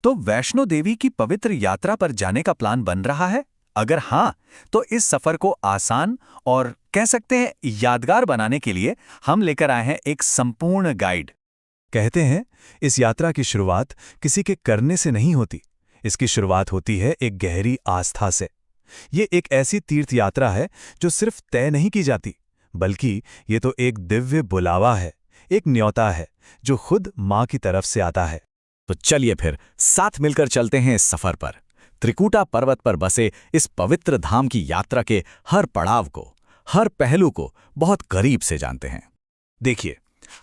तो वैष्णो देवी की पवित्र यात्रा पर जाने का प्लान बन रहा है? अगर हाँ, तो इस सफर को आसान और कह सकते हैं यादगार बनाने के लिए हम लेकर आए हैं एक संपूर्ण गाइड। कहते हैं, इस यात्रा की शुरुआत किसी के करने से नहीं होती। इसकी शुरुआत होती है एक गहरी आस्था से। ये एक ऐसी तीर्थ यात्रा है जो सिर्फ तय नहीं की जाती, बल्कि ये तो एक दिव्य बुलावा है, एक न्योता है जो खुद माँ की तरफ से आता है। तो चलिए फिर साथ मिलकर चलते हैं इस सफर पर। त्रिकुटा पर्वत पर बसे इस पवित्र धाम की यात्रा के हर पड़ाव को, हर पहलू को बहुत करीब से जानते हैं। देखिए,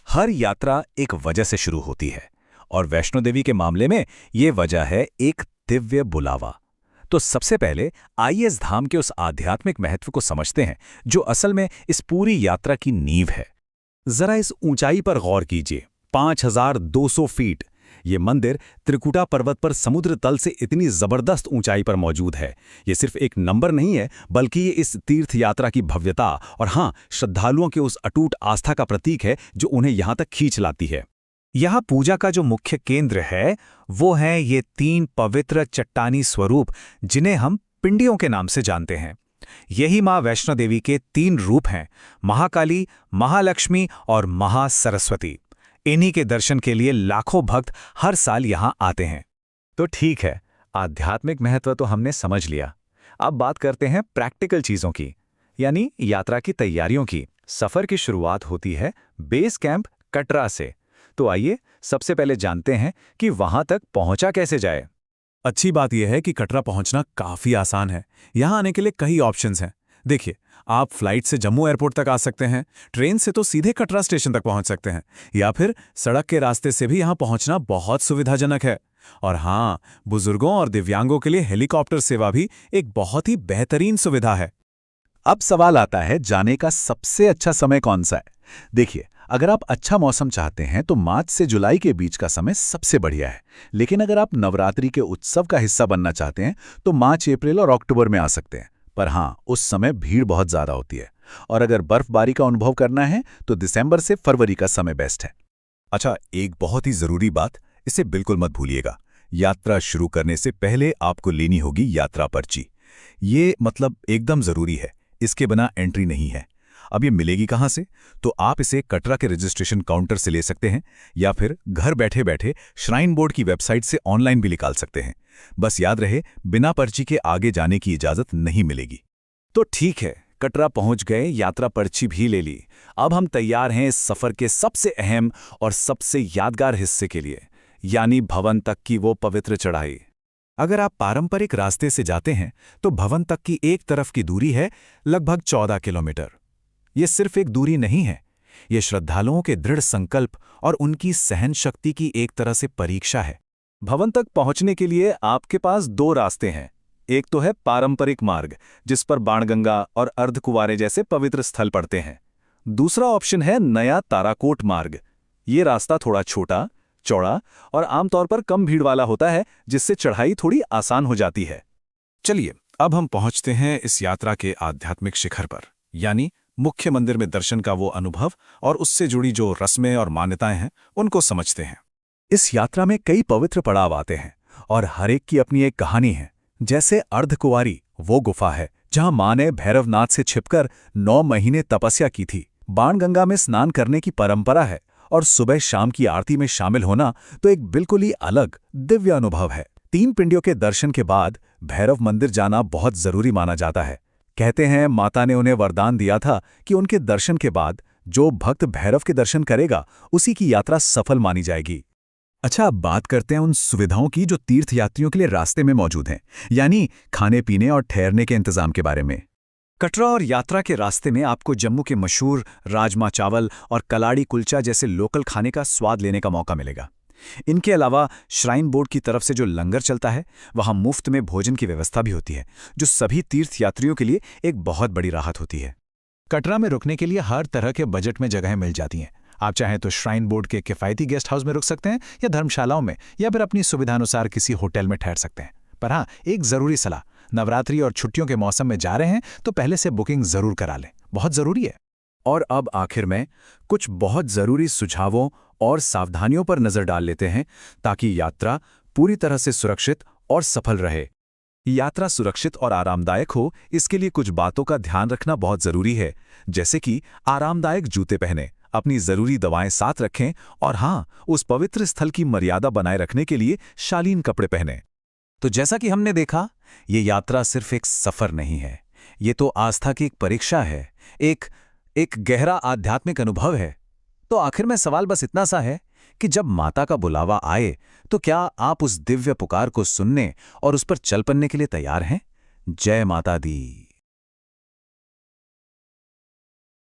हर यात्रा एक वजह से शुरू होती है, और वैष्णो देवी के मामले में ये वजह है एक दिव्य बुलावा। तो सबसे पहले आइए इस धाम के उस आध्यात्मिक महत्व को समझते हैं जो असल में इस पूरी यात्रा की नींव है। जरा इस ऊंचाई पर गौर कीजिए, 5200 फीट। ये मंदिर त्रिकुटा पर्वत पर समुद्र तल से इतनी जबरदस्त ऊंचाई पर मौजूद है। ये सिर्फ एक नंबर नहीं है, बल्कि ये इस तीर्थ यात्रा की भव्यता और हाँ, श्रद्धालुओं के उस अटूट आस्था का प्रतीक है जो उन्हें यहां तक खींच लाती है। यहाँ पूजा का जो मुख्य केंद्र है वो है ये 3 पवित्र चट्टानी स्वरूप, जिन्हें हम पिंडियों के नाम से जानते हैं। यही माँ वैष्णो देवी के 3 रूप हैं, महाकाली, महालक्ष्मी और महासरस्वती। इन्हीं के दर्शन के लिए लाखों भक्त हर साल यहाँ आते हैं। तो ठीक है, आध्यात्मिक महत्व तो हमने समझ लिया। अब बात करते हैं प्रैक्टिकल चीजों की, यानी यात्रा की तैयारियों की। सफर की शुरुआत होती है बेस कैंप कटरा से। तो आइए सबसे पहले जानते हैं कि वहां तक पहुंचा कैसे जाए। अच्छी बात यह है कि कटरा पहुंचना काफी आसान है। यहां आने के लिए कई ऑप्शंस हैं। देखिए, आप फ्लाइट से जम्मू एयरपोर्ट तक आ सकते हैं, ट्रेन से तो सीधे कटरा स्टेशन तक पहुंच सकते हैं, या फिर सड़क के रास्ते से भी यहां पहुंचना बहुत सुविधाजनक है। और हाँ, बुजुर्गों और दिव्यांगों के लिए हेलीकॉप्टर सेवा भी एक बहुत ही बेहतरीन सुविधा है। अब सवाल आता है, जाने का सबसे अच्छा समय कौन सा है? देखिए, अगर आप अच्छा मौसम चाहते हैं तो मार्च से जुलाई के बीच का समय सबसे बढ़िया है। लेकिन अगर आप नवरात्रि के उत्सव का हिस्सा बनना चाहते हैं तो मार्च, अप्रैल और अक्टूबर में आ सकते हैं। पर हाँ, उस समय भीड़ बहुत ज्यादा होती है। और अगर बर्फबारी का अनुभव करना है तो दिसंबर से फरवरी का समय बेस्ट है। अच्छा, एक बहुत ही जरूरी बात, इसे बिल्कुल मत भूलिएगा। यात्रा शुरू करने से पहले आपको लेनी होगी यात्रा पर्ची। ये मतलब एकदम जरूरी है, इसके बिना एंट्री नहीं है। अब ये मिलेगी कहाँ से? तो आप इसे कटरा के रजिस्ट्रेशन काउंटर से ले सकते हैं, या फिर घर बैठे बैठे श्राइन बोर्ड की वेबसाइट से ऑनलाइन भी निकाल सकते हैं। बस याद रहे, बिना पर्ची के आगे जाने की इजाजत नहीं मिलेगी। तो ठीक है, कटरा पहुंच गए, यात्रा पर्ची भी ले ली। अब हम तैयार हैं इस सफर के सबसे अहम और सबसे यादगार हिस्से के लिए, यानी भवन तक की वो पवित्र चढ़ाई। अगर आप पारंपरिक रास्ते से जाते हैं तो भवन तक की एक तरफ की दूरी है लगभग 14 किलोमीटर। ये सिर्फ एक दूरी नहीं है, ये श्रद्धालुओं के दृढ़ संकल्प और उनकी सहन शक्ति की एक तरह से परीक्षा है। भवन तक पहुंचने के लिए आपके पास 2 रास्ते हैं। एक तो है पारंपरिक मार्ग, जिस पर बाणगंगा और अर्धकुंवारे जैसे पवित्र स्थल पड़ते हैं। दूसरा ऑप्शन है नया ताराकोट मार्ग। ये रास्ता थोड़ा छोटा, चौड़ा और आमतौर पर कम भीड़ वाला होता है, जिससे चढ़ाई थोड़ी आसान हो जाती है। चलिए, अब हम पहुंचते हैं इस यात्रा के आध्यात्मिक शिखर पर, यानी मुख्य मंदिर में दर्शन का वो अनुभव और उससे जुड़ी जो रस्में और मान्यताएं हैं, उनको समझते हैं। इस यात्रा में कई पवित्र पड़ाव आते हैं और हर एक की अपनी एक कहानी है। जैसे अर्धकुंवारी वो गुफा है जहां मां ने भैरवनाथ से छिपकर 9 महीने तपस्या की थी। बाणगंगा में स्नान करने की परंपरा है और सुबह शाम की आरती में शामिल होना तो एक बिल्कुल ही अलग दिव्य अनुभव है। 3 पिंडियों के दर्शन के बाद भैरव मंदिर जाना बहुत जरूरी माना जाता है। कहते हैं माता ने उन्हें वरदान दिया था कि उनके दर्शन के बाद जो भक्त भैरव के दर्शन करेगा उसी की यात्रा सफल मानी जाएगी। अच्छा, अब बात करते हैं उन सुविधाओं की जो तीर्थयात्रियों के लिए रास्ते में मौजूद हैं, यानी खाने पीने और ठहरने के इंतजाम के बारे में। कटरा और यात्रा के रास्ते में आपको जम्मू के मशहूर राजमा चावल और कलाड़ी कुलचा जैसे लोकल खाने का स्वाद लेने का मौका मिलेगा। इनके अलावा श्राइन बोर्ड की तरफ से जो लंगर चलता है, वहां मुफ्त में भोजन की व्यवस्था भी होती है, जो सभी तीर्थयात्रियों के लिए एक बहुत बड़ी राहत होती है। कटरा में रुकने के लिए हर तरह के बजट में जगहें मिल जाती हैं। आप चाहें तो श्राइन बोर्ड के किफ़ायती गेस्ट हाउस में रुक सकते हैं, या धर्मशालाओं में, या फिर अपनी सुविधानुसार किसी होटल में ठहर सकते हैं। पर हाँ, एक ज़रूरी सलाह, नवरात्रि और छुट्टियों के मौसम में जा रहे हैं तो पहले से बुकिंग ज़रूर करा लें, बहुत ज़रूरी है। और अब आखिर में कुछ बहुत ज़रूरी सुझावों और सावधानियों पर नज़र डाल लेते हैं, ताकि यात्रा पूरी तरह से सुरक्षित और सफल रहे। यात्रा सुरक्षित और आरामदायक हो, इसके लिए कुछ बातों का ध्यान रखना बहुत जरूरी है, जैसे कि आरामदायक जूते पहनें, अपनी जरूरी दवाएं साथ रखें और हाँ, उस पवित्र स्थल की मर्यादा बनाए रखने के लिए शालीन कपड़े पहनें। तो जैसा कि हमने देखा, ये यात्रा सिर्फ एक सफर नहीं है, ये तो आस्था की एक परीक्षा है, एक गहरा आध्यात्मिक अनुभव है। तो आखिर में सवाल बस इतना सा है कि जब माता का बुलावा आए, तो क्या आप उस दिव्य पुकार को सुनने और उस पर चल पड़ने के लिए तैयार हैं? जय माता दी।